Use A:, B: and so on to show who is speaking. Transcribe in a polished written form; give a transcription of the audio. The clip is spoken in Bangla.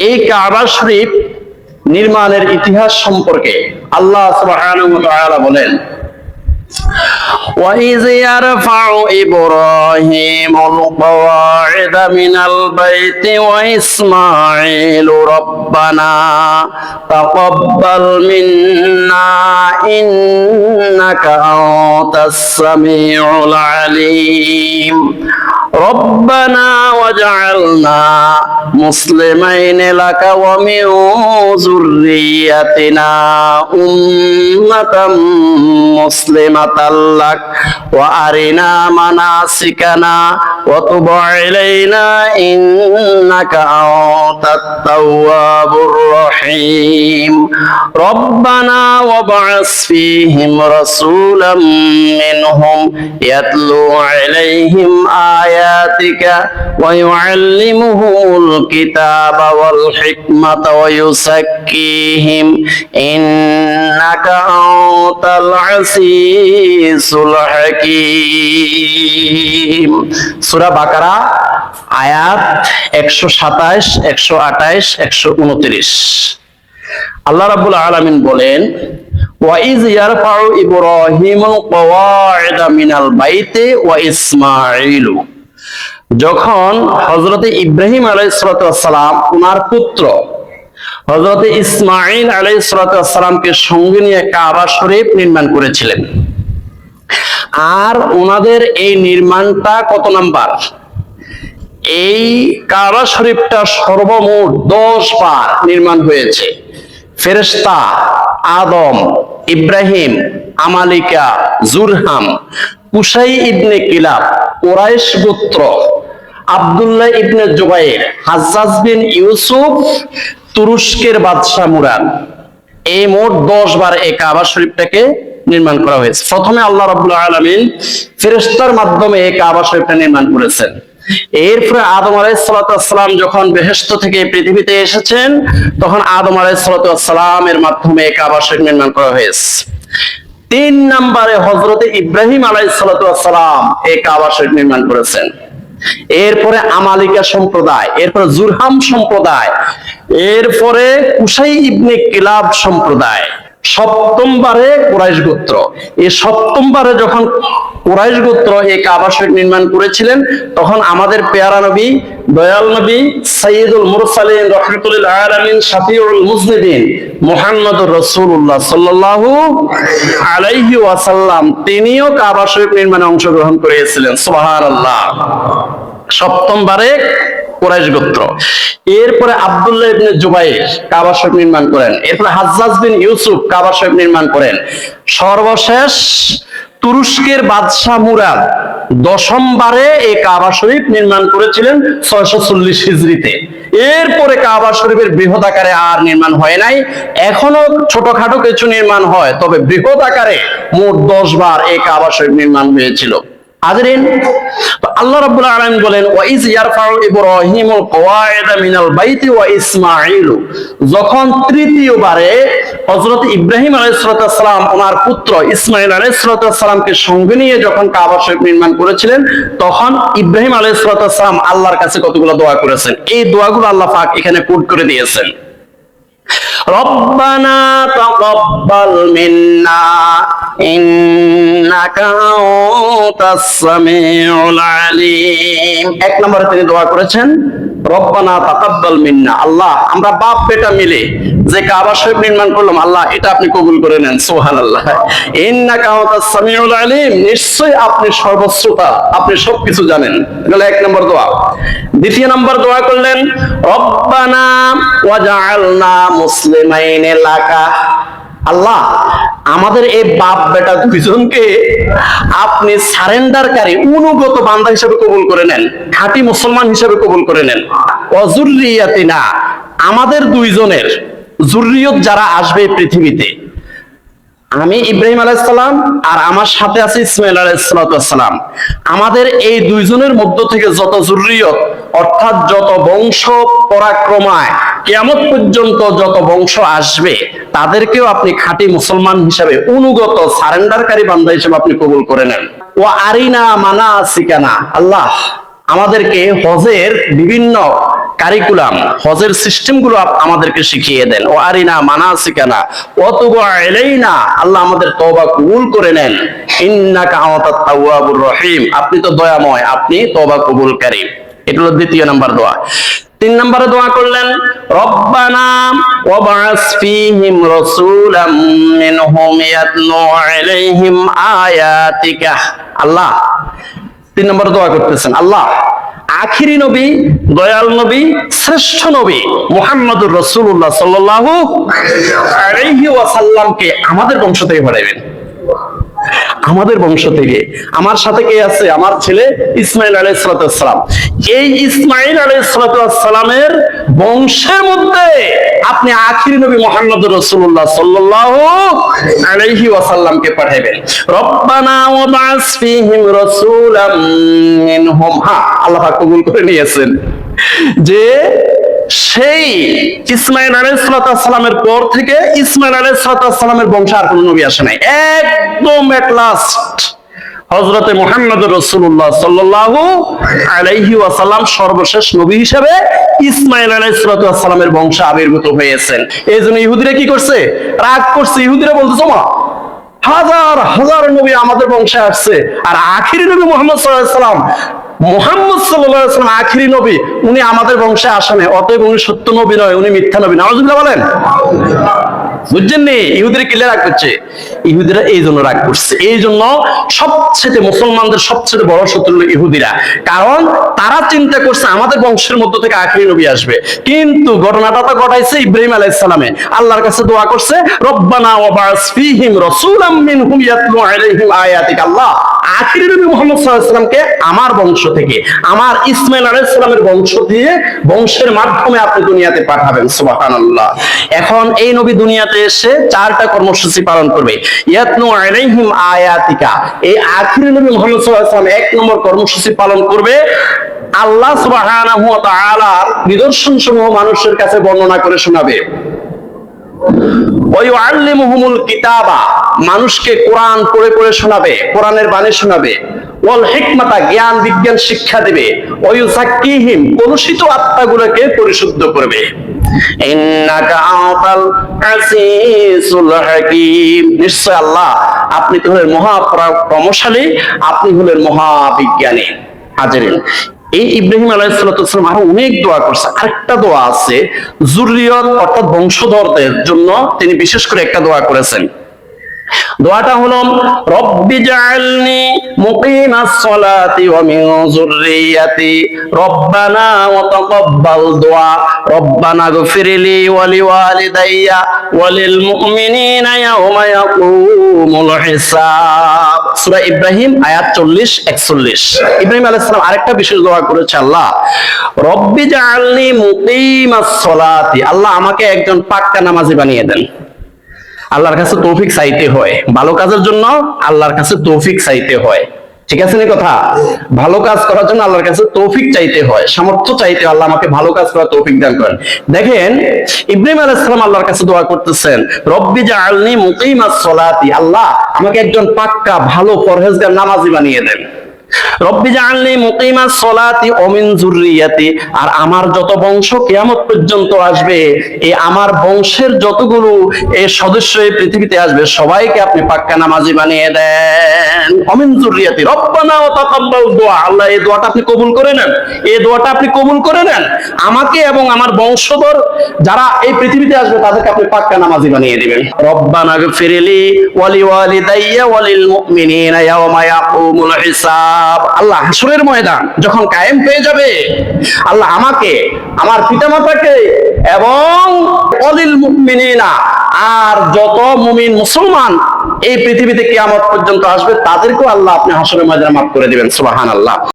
A: এই কাবা শরীফ নির্মাণের ইতিহাস সম্পর্কে আল্লাহ সুবহানাহু ওয়া তাআলা বলেন, وَإِذْ يَرْفَعُ إِبْرَاهِيمُ الْقَوَاعِدَ مِنَ الْبَيْتِ وَإِسْمَاعِيلُ رَبَّنَا تَقَبَّلْ مِنَّا إِنَّكَ أَنْتَ السَّمِيعُ الْعَلِيمُ رَبَّنَا وَاجْعَلْنَا مُسْلِمَيْنِ لَكَ وَمِنْ ذُرِّيَّتِنَا أُمَّةً مُسْلِمَةً لَكَ وَأَرِنَا مَنَاسِكَنَا وَتُبْ عَلَيْنَا إِنَّكَ أَنْتَ التَّوَّابُ الرَّحِيمُ رَبَّنَا وَابْعَثْ فِيهِمْ رَسُولًا مِّنْهُمْ يَتْلُو عَلَيْهِمْ آيَاتِكَ وَيُعَلِّمُهُمُ الْكِتَابَ وَالْحِكْمَةَ وَيُزَكِّيهِمْ إِنَّكَ أَنْتَ الْعَزِيزُ الْحَكِيمُ। সূরা বাকারা আয়াত 127, 128, 129। আল্লাহ রাব্বুল আলামিন বলেন, وَإِذْ يَرْفَعُ إِبْرَاهِيمُ الْقَوَاعِدَ مِنَ الْبَيْتِ وَإِسْمَاعِيلُ, যখন হযরত ইব্রাহিম আলাইহিস সালাম ওনার পুত্র হযরত ইসমাঈল আলাইহিস সালামকে সঙ্গে নিয়ে কাবা শরীফ নির্মাণ করেছিলেন। আর ওনাদের এই নির্মাণটা কত নাম্বার? এই কাবা শরীফটা সর্বমোট 10 বার নির্মাণ হয়েছে। ফেরেশতা, আদম, ইব্রাহিম, আমালিকা, জুরহাম, কুসাই ইবনে কিলাব, কুরাইশ গোত্র, আব্দুল্লাহ ইবনে জুবাইর, হাজ্জাজ বিন ইউসুফ, তুরস্কের বাদশাহ মুরাদ, এই মোট 10 বার এই কাবা শরীফটাকে নির্মাণ করা হয়েছে। প্রথমে আল্লাহ রাব্বুল আলামিন ফেরেশতার মাধ্যমে এই কাবা শরীফটা নির্মাণ করেছেন। এরপরে আদম আলাইহিস সালাম যখন বেহেশত থেকে পৃথিবীতে এসেছেন, তখন আদম আলাইহিস সালামের মাধ্যমে এই কাবা শরীফ নির্মাণ করা হয়েছে। 3 নম্বরে হযরত ইব্রাহিম আলাইহিস সালাম এই কাবা শরীফ নির্মাণ করেছেন। এরপরে আমালিকা সম্প্রদায়, এরপরে জুরহাম সম্প্রদায়, এরপরে কুসাই ইবনে কিলাব সম্প্রদায়, 7ম বারে কুরাইশ গোত্র। এই 7ম বারে যখন কুরাইশ গোত্র এই কাবা শরীফ নির্মাণ করেছিলেন, তখন আমাদের পেয়ারা নবী, দয়াল নবী, সাইয়্যিদুল মুরসালিন, রাহমাতুল আলামিন, শাফিউল মুজনিবিন মুহাম্মদুর রাসূলুল্লাহ সাল্লাল্লাহু আলাইহি ওয়াসাল্লাম তিনিও কাবা শরীফ নির্মাণে অংশগ্রহণ করেছিলেন। সুবহানাল্লাহ। 7ম বারে কুরাইশ গোত্র। এরপরে আব্দুল্লাহ ইবনে জুবাইর কাবা শরীফ নির্মাণ করেন। এরপরে হাজ্জাজ বিন ইউসুফ কাবা শরীফ নির্মাণ করেন। সর্বশেষ তুরস্কের বাদশাহ মুরাদ 10ম বারে এই কাবা শরীফ নির্মাণ করেছিলেন 640 হিজরিতে। এরপরে কাবা শরীফের বৃহৎ আকারে আর নির্মাণ হয় নাই। এখনো ছোটখাটো কিছু নির্মাণ হয়, তবে বৃহৎ আকারে মোট 10 বার এই কাবা শরীফ নির্মাণ হয়েছিল। হাজরিন, তো আল্লাহ রাব্বুল আলামিন বলেন, ওয়াইজ ইয়ারফাউ ইব্রাহিমুল কওয়াইদা মিনাল বাইতি ওয়া ইসমাঈল, যখন তৃতীয়বারে হযরত ইব্রাহিম আলাইহিস সালাম ওনার পুত্র ইসমাঈল আলাইহিস সালামকে সঙ্গে নিয়ে যখন কাবা শরীফ নির্মাণ করেছিলেন, তখন ইব্রাহিম আলাইহিস সালাম আল্লাহর কাছে কতগুলো দোয়া করেছেন। এই দোয়াগুলো আল্লাহ পাক এখানে কোট করে দিয়েছেন। রব্বানা তাকাব্বাল মিন্না ইন্নাকা আনতাস সামিউল আলিম। 1 নম্বরে তিনি দোয়া করেছেন, রব্বানা তাকাব্বাল মিন্না, আল্লাহ আমরা বাপ বেটা মিলে যে কাবা শরীফ নির্মাণ করলাম, আল্লাহ এটা আপনি কবুল করে নেন। সুবহানাল্লাহ। ইন্নাকা আনতাস সামিউল আলিম, নিশ্চয়ই আপনি সর্বশ্রোতা, আপনি সবকিছু জানেন। এগুলো 1 নম্বর দোয়া। 2 নম্বর দোয়া করলেন, রব্বানা ওয়াজআলনা মুসলিমাইন লাকা, আল্লাহ আমাদের এই বাপ বেটা দুইজনকে আপনি সারেন্ডারকারী, অনুগত বান্দা হিসেবে কবুল করে নেন, খাঁটি মুসলমান হিসেবে কবুল করে নেন। ওয়াজুররিয়াতিনা, আমাদের দুইজনের জুররিয়ত যারা আসবে পৃথিবীতে, আমি ইব্রাহিম আলাইহিস সালাম আর আমার সাথে আছে ইসমাঈল আলাইহিস সালাম, আমাদের এই দুইজনের মধ্য থেকে যত জুররিয়ত, অর্থাৎ যত বংশ পরাক্রমায় কিয়ামত পর্যন্ত যত বংশ আসবে, তাদেরকেও আপনি খাঁটি মুসলমান হিসাবে, অনুগত সারেন্ডারকারী বান্দা হিসেবে আপনি কবুল করে নেন। ওয়া আরিনা মানাসিকানা, আল্লাহ আমাদেরকে হজের বিভিন্ন কারিকুলাম, হজের সিস্টেম গুলো আমাদেরকে শিখিয়ে দেন। ও আরিনা মানাসিকানা ওয়া তুব আলাইনা, আল্লাহ আমাদের তওবা কবুল করে নেন। ইন্নাকা আনতাত তাওয়াবুর রহিম, আপনি তো দয়াময়, আপনি তওবা কবুলকারী। এটা হলো দ্বিতীয় নাম্বার দোয়া। 3 নম্বরে দোয়া করলেন রব্বানা ওয়াবআস ফীহিম রাসূলাম মিনহুম ইয়াতলু আলাইহিম আয়াতিকা। আল্লাহ 3 নম্বরে দোয়া করতেছেন, আল্লাহ আখিরি নবী, দয়াল নবী, শ্রেষ্ঠ নবী মুহাম্মদুর রাসূলুল্লাহ সাল্লাল্লাহু আলাইহি ওয়াসাল্লামকে আমাদের বংশ থেকে পাঠাবেন। আমাদের বংশ থেকে। আমার সাথে কে আছে? আমার ছেলে ইসমাইল আলাইহিস সালাম। এই ইসমাইল আলাইহিস সালামের বংশের মধ্যে আপনি আখিরি নবী মুহাম্মদুর রাসূলুল্লাহ সাল্লাল্লাহু আলাইহি ওয়াসাল্লামকে পাঠাবেন। রব্বানা ওয়াবআস ফীহিম রাসূলাম মিনহুম, আল্লাহ পাক কবুল করে নিয়েছেন যে সেই ইসমাইল আলাইহিস সালামের পর থেকে ইসমাইল আলাইহিস সালামের বংশে আর কোন নবী আসে নাই। একদম এট লাস্ট হযরতে মুহাম্মদুর রাসূলুল্লাহ সাল্লাল্লাহু আলাইহি ওয়াসাল্লাম সর্বশেষ নবী হিসেবে ইসমাইল আলাইহিস সালামের বংশে আবির্ভূত হয়েছেন। এইজন্য ইহুদিরা কি করছে? রাগ করছে। ইহুদিরা বলতেছে মা হাজার হাজার নবী আমাদের বংশে আসছে, আর আখিরি নবী মুহাম্মদ সাল্লাল্লাহু আলাইহি ওয়াসাল্লাম, মুহাম্মদ সাল্লাল্লাহু আলাইহি ওয়াসাল্লাম আখিরি নবী, উনি আমাদের বংশে আসেন, অতএব উনি সত্য নবী নয়, উনি মিথ্যা নবী। নাউযুবিল্লাহ বলেন। বুঝছেন নি? ইহুদিরা কিলে রাগ করছে। ইহুদিরা এই জন্য রাগ করছে। এই জন্য সবচেয়ে মুসলমানদের সবচেয়ে বড় শত্রু হলো ইহুদিরা। কারণ তারা চিন্তা করছে আমাদের বংশের মধ্য থেকে আখিরি নবী আসবে, কিন্তু ঘটনাটা তো ঘটাইছে ইব্রাহিম আলাইহিস সালামে। আল্লাহর কাছে দোয়া করছে রব্বানা ওয়াবআস ফীহিম রাসূলাম মিনহুম ইয়াতলু আলাইহিম আয়াতিকা। আল্লাহ আখিরি নবী মুহাম্মদ সাল্লাল্লাহু আলাইহি ওয়াসাল্লামকে আমার বংশ থেকে, আমার ইসমাইল আলাইহিস সালামের বংশ দিয়ে, বংশের মাধ্যমে আপনি দুনিয়াতে পাঠাবেন। সুবহানাল্লাহ। এখন এই নবী দুনিয়াতে এসে 4টা কর্মসূচি পালন করবে। ইয়াতলু আলাইহিম আয়াতিকা, এই আখিরি নবী মুহাম্মদ সাল্লাল্লাহু আলাইহি ওয়াসাল্লাম 1 নম্বর কর্মসূচি পালন করবে আল্লাহ সুবহানাহু ওয়া তাআলার নিদর্শনসমূহ মানুষের কাছে বর্ণনা করে শোনাবে। ওয়ায়ুআল্লিমুহুমুল কিতাবা, মানুষকে কোরআন পড়ে পড়ে শোনাবে, কোরআনের বাণী শোনাবে। ওয়াল হিকমাতা, জ্ঞান বিজ্ঞান শিক্ষা দেবে। ওয়ায়ুযাক্কিহিম, কলুষিত আত্মাগুলোকে পরিশুদ্ধ করবে। ইন্নাকা আনতাল আসিসুল হাকীম, নিশ্চয় আল্লাহ আপনি তো হলেন মহাপরাক্রমশালী, আপনি হলেন মহাবিজ্ঞানী। হাজিরিন, এই ইব্রাহিম আলাইহিস সালাম আরো অনেক দোয়া করছে। আরেকটা দোয়া আছে যুররিয়ত অর্থাৎ বংশধরদের জন্য, তিনি বিশেষ করে একটা দোয়া করেছেন। দোয়াটা হলো রব্বি জাআলনি মুকিমাস সালাতি ওয়া মিন যুররিয়াতি রব্বানা ওয়া তাকাব্বাল দুআ রব্বানা গফিরলি ওয়া লিওয়ালিদাইয়া ওয়া লিল মুমিনিনা ইয়াওমা ইয়াকুমুল হিসাব। সূরা ইব্রাহিম আয়াত 40-41। ইব্রাহিম আলাইহিস সালাম আরেকটা বিশেষ দোয়া করেছে, আল্লাহ রব্বি জাআলনি মুকিমাস সালাতি, আল্লাহ আমাকে একজন পাক্কা নামাজি বানিয়ে দেন। আল্লাহর কাছে তৌফিক চাইতে হয়, ভালো কাজের জন্য আল্লাহর কাছে তৌফিক চাইতে হয়। ঠিক আছে না কথা? ভালো কাজ করার জন্য আল্লাহর কাছে তৌফিক চাইতে হয়, সামর্থ্য চাইতে হয়, আল্লাহ আমাকে ভালো কাজ করার তৌফিক দান করেন। দেখেন ইব্রাহিম আলাইহিস সালাম আল্লাহর কাছে দোয়া করতেছেন রব্বি জাআলনি মুকিমাস সালাতি, আল্লাহ আমাকে একজন পাক্কা ভালো পরহেজগার নামাজি বানিয়ে দেন। রব্বি জাআলনি মুকিমাস সালাতি ওয়া মিন যুররিয়াতি, আর আমার যত বংশ কিয়ামত পর্যন্ত আসবে, এই আমার বংশের যতগুলো এই সদস্য এই পৃথিবীতে আসবে সবাইকে আপনি পাক্কা নামাজি বানিয়ে দেন। ওয়া মিন যুররিয়াতি রব্বানা ওয়া তাকাব্বাল দুআ, আল্লাহ এই দোয়াটা আপনি কবুল করে নেন, এই দোয়াটা আপনি কবুল করে নেন। আমাকে এবং আমার বংশধর যারা এই পৃথিবীতে আসবে তাদেরকে আপনি পাক্কা নামাজি বানিয়ে দিবেন। রব্বানা গফিরলি ওয়া লিওয়ালিদাইয়া ওয়া লিল মুমিনিনা ইয়াওমা ইয়াকুমুল হিসাব। আল্লাহ হাসরের ময়দান যখন কায়েম হয়ে যাবে, আল্লাহ আমাকে, আমার পিতামাতাকে এবং অলিল মুমিনিনা, আর যত মুমিন মুসলমান এই পৃথিবীতে কিয়ামত পর্যন্ত আসবে তাদেরকেও আল্লাহ আপনি হাসরের ময়দানে মাফ করে দিবেন। সুবহানাল্লাহ।